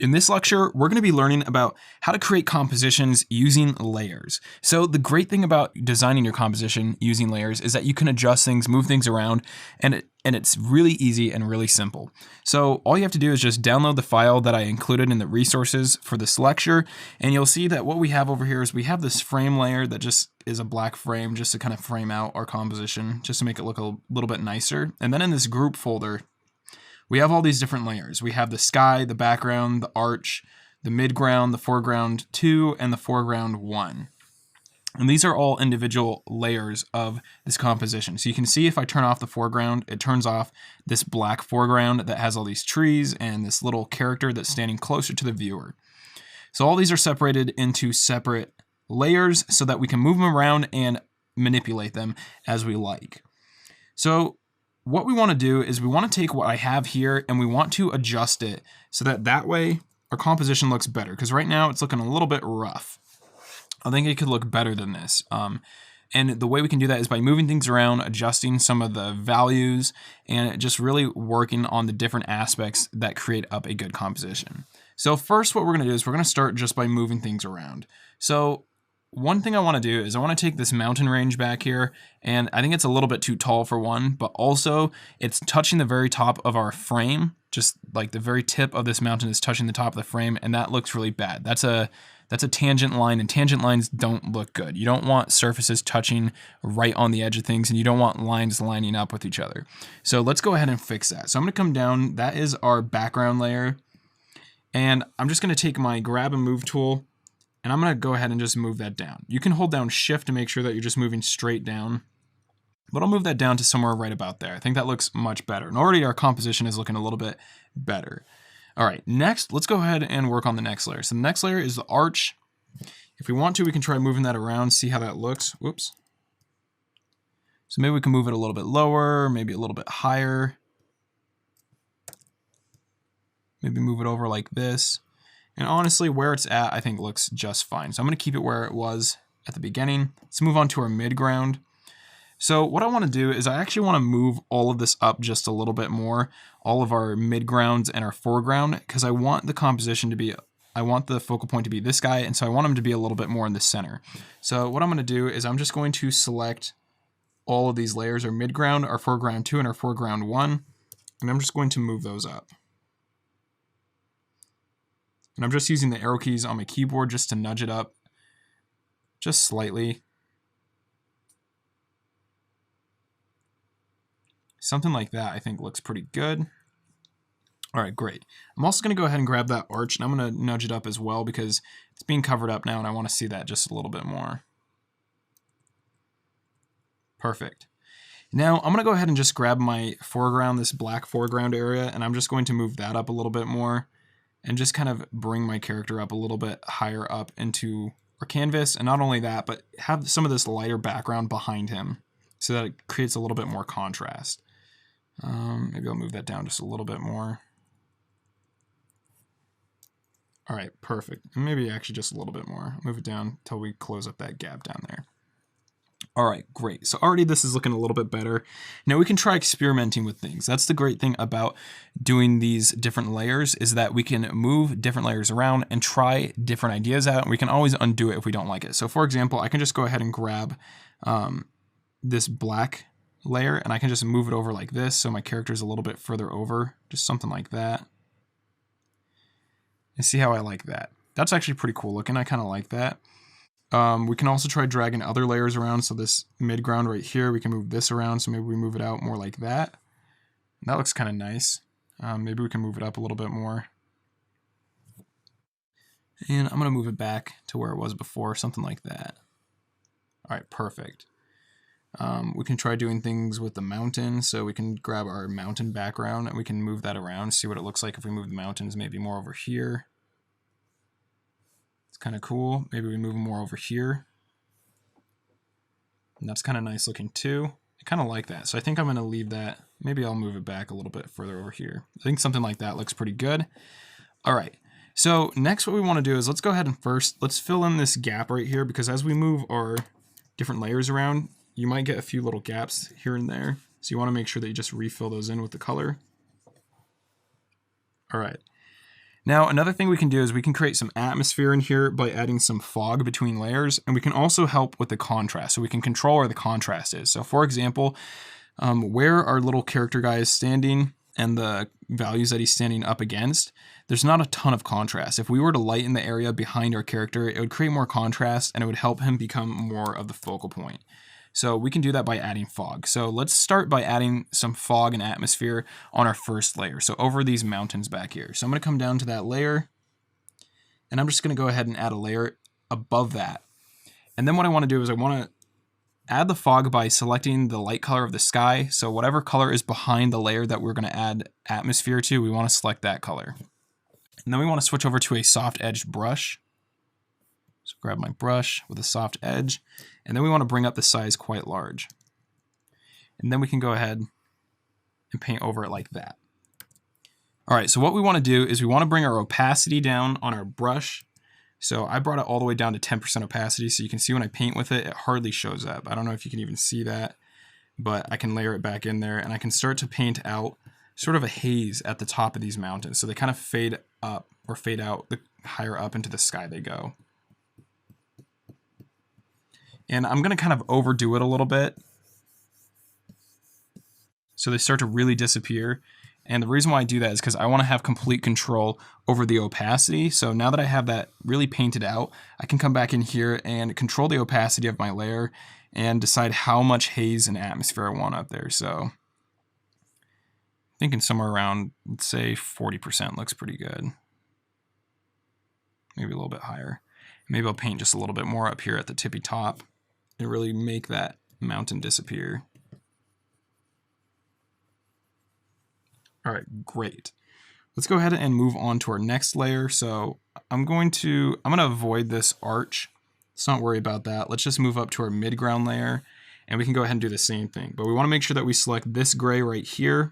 In this lecture, we're going to be learning about how to create compositions using layers. So the great thing about designing your composition using layers is that you can adjust things, move things around, and it's really easy and really simple. So all you have to do is just download the file that I included in the resources for this lecture, and you'll see that what we have over here is we have this frame layer that just is a black frame just to kind of frame out our composition, just to make it look a little bit nicer. And then in this group folder, we have all these different layers. We have the sky, the background, the arch, the midground, the foreground 2, and the foreground 1. And these are all individual layers of this composition. So you can see if I turn off the foreground, it turns off this black foreground that has all these trees and this little character that's standing closer to the viewer. So all these are separated into separate layers so that we can move them around and manipulate them as we like. So what we want to do is we want to take what I have here and we want to adjust it so that way our composition looks better, because right now it's looking a little bit rough. I think it could look better than this. And the way we can do that is by moving things around, adjusting some of the values, and just really working on the different aspects that create up a good composition. So first what we're going to do is we're going to start just by moving things around. So one thing I want to do is I want to take this mountain range back here, and I think it's a little bit too tall for one, but also it's touching the very top of our frame, just like the very tip of this mountain is touching the top of the frame, and that looks really bad. That's a tangent line, and tangent lines don't look good. You don't want surfaces touching right on the edge of things, and you don't want lines lining up with each other. So let's go ahead and fix that. So I'm going to come down, that is our background layer, and I'm just going to take my grab and move tool, and I'm going to go ahead and just move that down. You can hold down shift to make sure that you're just moving straight down, but I'll move that down to somewhere right about there. I think that looks much better. And already our composition is looking a little bit better. All right, next, let's go ahead and work on the next layer. So the next layer is the arch. If we want to, we can try moving that around, see how that looks. Whoops. So maybe we can move it a little bit lower, maybe a little bit higher. Maybe move it over like this. And honestly, where it's at, I think looks just fine. So I'm going to keep it where it was at the beginning. Let's move on to our midground. So what I want to do is I actually want to move all of this up just a little bit more, all of our midgrounds and our foreground, because I want the composition to be, I want the focal point to be this guy, and so I want him to be a little bit more in the center. So what I'm going to do is I'm just going to select all of these layers, our midground, our foreground 2, and our foreground 1, and I'm just going to move those up. And I'm just using the arrow keys on my keyboard just to nudge it up just slightly. Something like that I think looks pretty good. All right, great. I'm also going to go ahead and grab that arch, and I'm going to nudge it up as well because it's being covered up now and I want to see that just a little bit more. Perfect. Now I'm going to go ahead and just grab my foreground, this black foreground area, and I'm just going to move that up a little bit more and just kind of bring my character up a little bit higher up into our canvas. And not only that, but have some of this lighter background behind him so that it creates a little bit more contrast. Maybe I'll move that down just a little bit more. All right, perfect. And maybe actually just a little bit more. Move it down until we close up that gap down there. All right, great. So already this is looking a little bit better. Now we can try experimenting with things. That's the great thing about doing these different layers, is that we can move different layers around and try different ideas out. And we can always undo it if we don't like it. So for example, I can just go ahead and grab this black layer and I can just move it over like this. So my character is a little bit further over, just something like that. And see how I like that. That's actually pretty cool looking. I kind of like that. We can also try dragging other layers around. So this midground right here, we can move this around. So maybe we move it out more like that. That looks kind of nice. Maybe we can move it up a little bit more. And I'm going to move it back to where it was before, something like that. All right, perfect. We can try doing things with the mountain. So we can grab our mountain background and we can move that around, see what it looks like if we move the mountains maybe more over here. Kind of cool. Maybe we move them more over here. And that's kind of nice looking too. I kind of like that. So I think I'm going to leave that. Maybe I'll move it back a little bit further over here. I think something like that looks pretty good. All right. So next what we want to do is let's go ahead and let's fill in this gap right here, because as we move our different layers around, you might get a few little gaps here and there. So you want to make sure that you just refill those in with the color. All right. Now, another thing we can do is we can create some atmosphere in here by adding some fog between layers, and we can also help with the contrast. So we can control where the contrast is. So for example, where our little character guy is standing and the values that he's standing up against, there's not a ton of contrast. If we were to lighten the area behind our character, it would create more contrast and it would help him become more of the focal point. So we can do that by adding fog. So let's start by adding some fog and atmosphere on our first layer. So over these mountains back here. So I'm going to come down to that layer and I'm just going to go ahead and add a layer above that. And then what I want to do is I want to add the fog by selecting the light color of the sky. So whatever color is behind the layer that we're going to add atmosphere to, we want to select that color. And then we want to switch over to a soft edged brush. So grab my brush with a soft edge, and then we want to bring up the size quite large. And then we can go ahead and paint over it like that. All right, so what we want to do is we want to bring our opacity down on our brush. So I brought it all the way down to 10% opacity, so you can see when I paint with it, it hardly shows up. I don't know if you can even see that, but I can layer it back in there, and I can start to paint out sort of a haze at the top of these mountains. So they kind of fade up or fade out the higher up into the sky they go. And I'm going to kind of overdo it a little bit, so they start to really disappear. And the reason why I do that is because I want to have complete control over the opacity. So now that I have that really painted out, I can come back in here and control the opacity of my layer and decide how much haze and atmosphere I want up there. So thinking somewhere around, let's say 40% looks pretty good. Maybe a little bit higher. Maybe I'll paint just a little bit more up here at the tippy top and really make that mountain disappear. All right, great. Let's go ahead and move on to our next layer. So I'm going to avoid this arch. Let's not worry about that. Let's just move up to our mid-ground layer, and we can go ahead and do the same thing. But we want to make sure that we select this gray right here.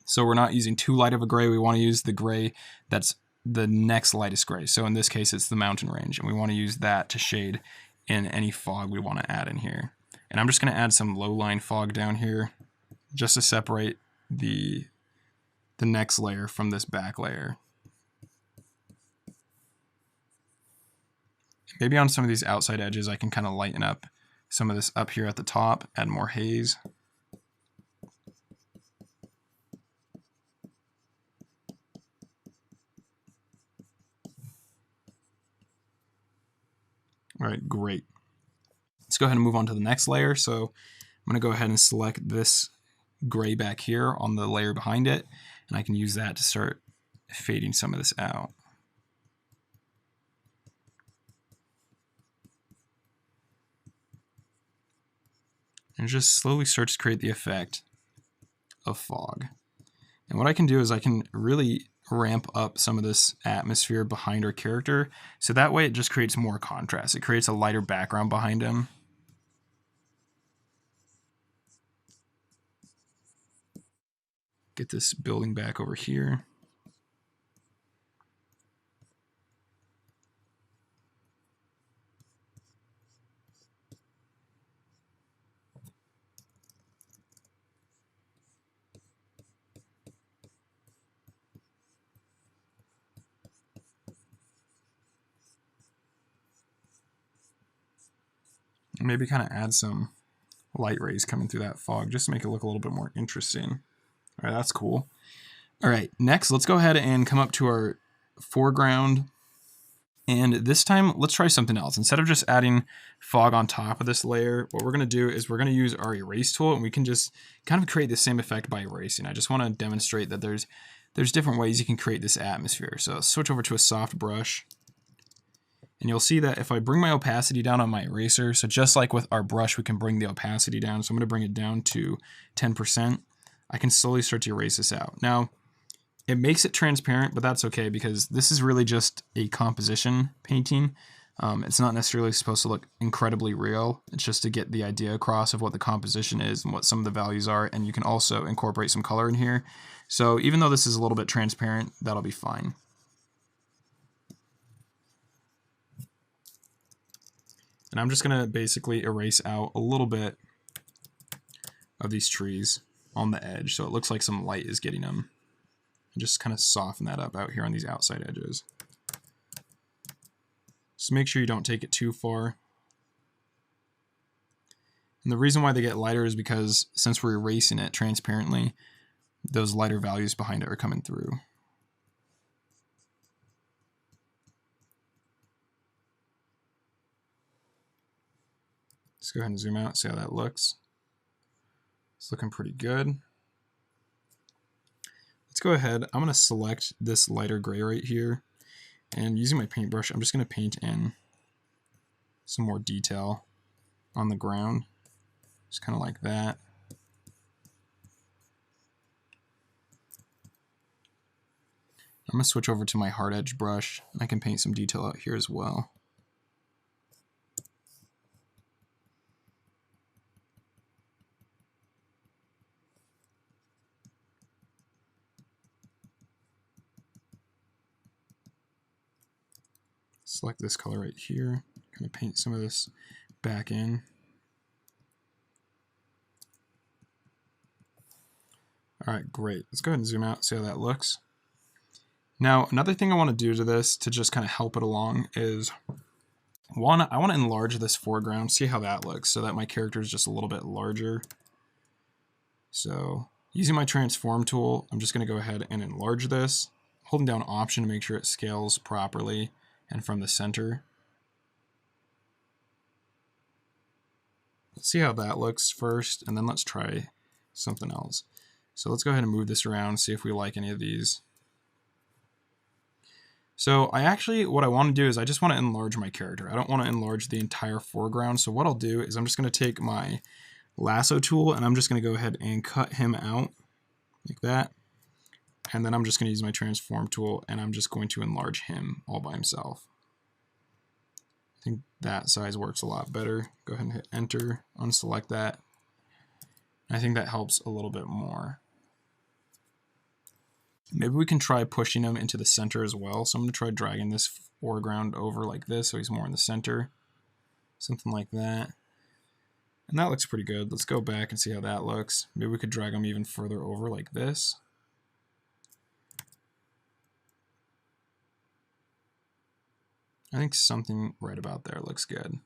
So we're not using too light of a gray. We want to use the gray that's the next lightest gray. So in this case, it's the mountain range, and we want to use that to shade in any fog we want to add in here. And I'm just going to add some low-line fog down here just to separate the next layer from this back layer. Maybe on some of these outside edges, I can kind of lighten up some of this up here at the top, add more haze. All right, great. Let's go ahead and move on to the next layer. So I'm going to go ahead and select this gray back here on the layer behind it, and I can use that to start fading some of this out. And just slowly start to create the effect of fog. And what I can do is I can really ramp up some of this atmosphere behind our character, so that way it just creates more contrast. It creates a lighter background behind him. Get this building back over here. Maybe kind of add some light rays coming through that fog just to make it look a little bit more interesting. All right, that's cool. All right, next, let's go ahead and come up to our foreground. And this time, let's try something else. Instead of just adding fog on top of this layer, what we're going to do is we're going to use our erase tool, and we can just kind of create the same effect by erasing. I just want to demonstrate that there's different ways you can create this atmosphere. So switch over to a soft brush. And you'll see that if I bring my opacity down on my eraser, so just like with our brush, we can bring the opacity down. So I'm going to bring it down to 10%. I can slowly start to erase this out. Now, it makes it transparent, but that's okay because this is really just a composition painting. It's not necessarily supposed to look incredibly real. It's just to get the idea across of what the composition is and what some of the values are. And you can also incorporate some color in here. So even though this is a little bit transparent, that'll be fine. And I'm just going to basically erase out a little bit of these trees on the edge so it looks like some light is getting them. and just kind of soften that up out here on these outside edges. Just make sure you don't take it too far. And the reason why they get lighter is because since we're erasing it transparently, those lighter values behind it are coming through. Let's go ahead and zoom out, see how that looks. It's looking pretty good. Let's go ahead, I'm going to select this lighter gray right here, and using my paintbrush, I'm just going to paint in some more detail on the ground, just kind of like that. I'm going to switch over to my hard edge brush, and I can paint some detail out here as well. Select this color right here, kind of paint some of this back in. All right, great. Let's go ahead and zoom out, see how that looks. Now, another thing I want to do to this to just kind of help it along is, one, I want to enlarge this foreground, see how that looks, so that my character is just a little bit larger. So, using my transform tool, I'm just going to go ahead and enlarge this, holding down Option to make sure it scales properly and from the center. Let's see how that looks first, and then let's try something else. So let's go ahead and move this around, see if we like any of these. So what I want to do is I just want to enlarge my character. I don't want to enlarge the entire foreground. So what I'll do is I'm just going to take my lasso tool and I'm just going to go ahead and cut him out like that. And then I'm just going to use my transform tool and I'm just going to enlarge him all by himself. I think that size works a lot better. Go ahead and hit enter, unselect that. I think that helps a little bit more. Maybe we can try pushing him into the center as well. So I'm going to try dragging this foreground over like this so he's more in the center. Something like that. And that looks pretty good. Let's go back and see how that looks. Maybe we could drag him even further over like this. I think something right about there looks good.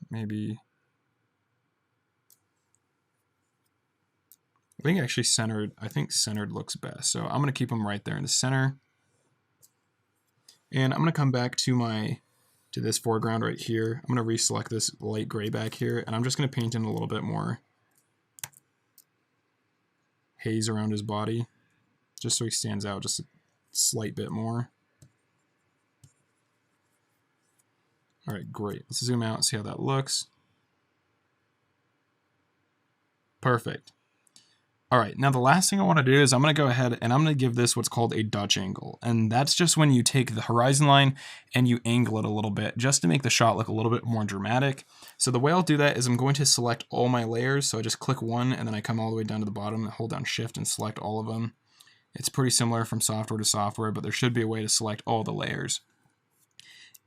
Maybe... I think actually centered looks best. So I'm going to keep them right there in the center. And I'm going to come back to this foreground right here. I'm going to reselect this light gray back here, and I'm just going to paint in a little bit more haze around his body, just so he stands out just a slight bit more. All right, great. Let's zoom out and see how that looks. Perfect. All right, now the last thing I want to do is I'm going to go ahead and I'm going to give this what's called a Dutch angle. And that's just when you take the horizon line and you angle it a little bit just to make the shot look a little bit more dramatic. So the way I'll do that is I'm going to select all my layers. So I just click one and then I come all the way down to the bottom and hold down shift and select all of them. It's pretty similar from software to software, but there should be a way to select all the layers.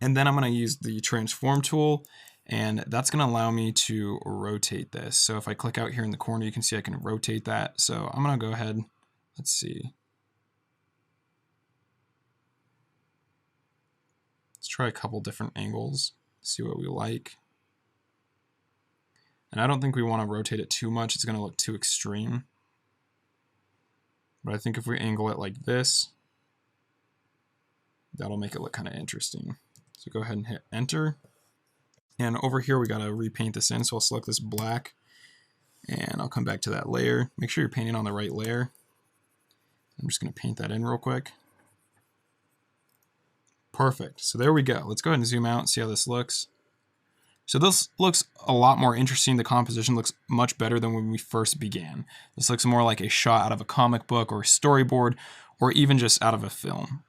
And then I'm going to use the transform tool, and that's going to allow me to rotate this. So if I click out here in the corner, you can see I can rotate that. So I'm going to go ahead, let's see. Let's try a couple different angles, see what we like. And I don't think we want to rotate it too much. It's going to look too extreme. But I think if we angle it like this, that'll make it look kind of interesting. So go ahead and hit enter. And over here, we got to repaint this in. So I'll select this black and I'll come back to that layer. Make sure you're painting on the right layer. I'm just going to paint that in real quick. Perfect. So there we go. Let's go ahead and zoom out and see how this looks. So this looks a lot more interesting. The composition looks much better than when we first began. This looks more like a shot out of a comic book or a storyboard, or even just out of a film.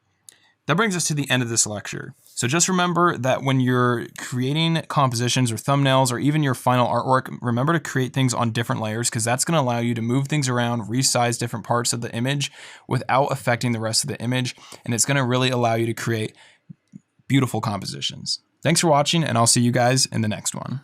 That brings us to the end of this lecture. So just remember that when you're creating compositions or thumbnails or even your final artwork, remember to create things on different layers, because that's going to allow you to move things around, resize different parts of the image without affecting the rest of the image. And it's going to really allow you to create beautiful compositions. Thanks for watching, and I'll see you guys in the next one.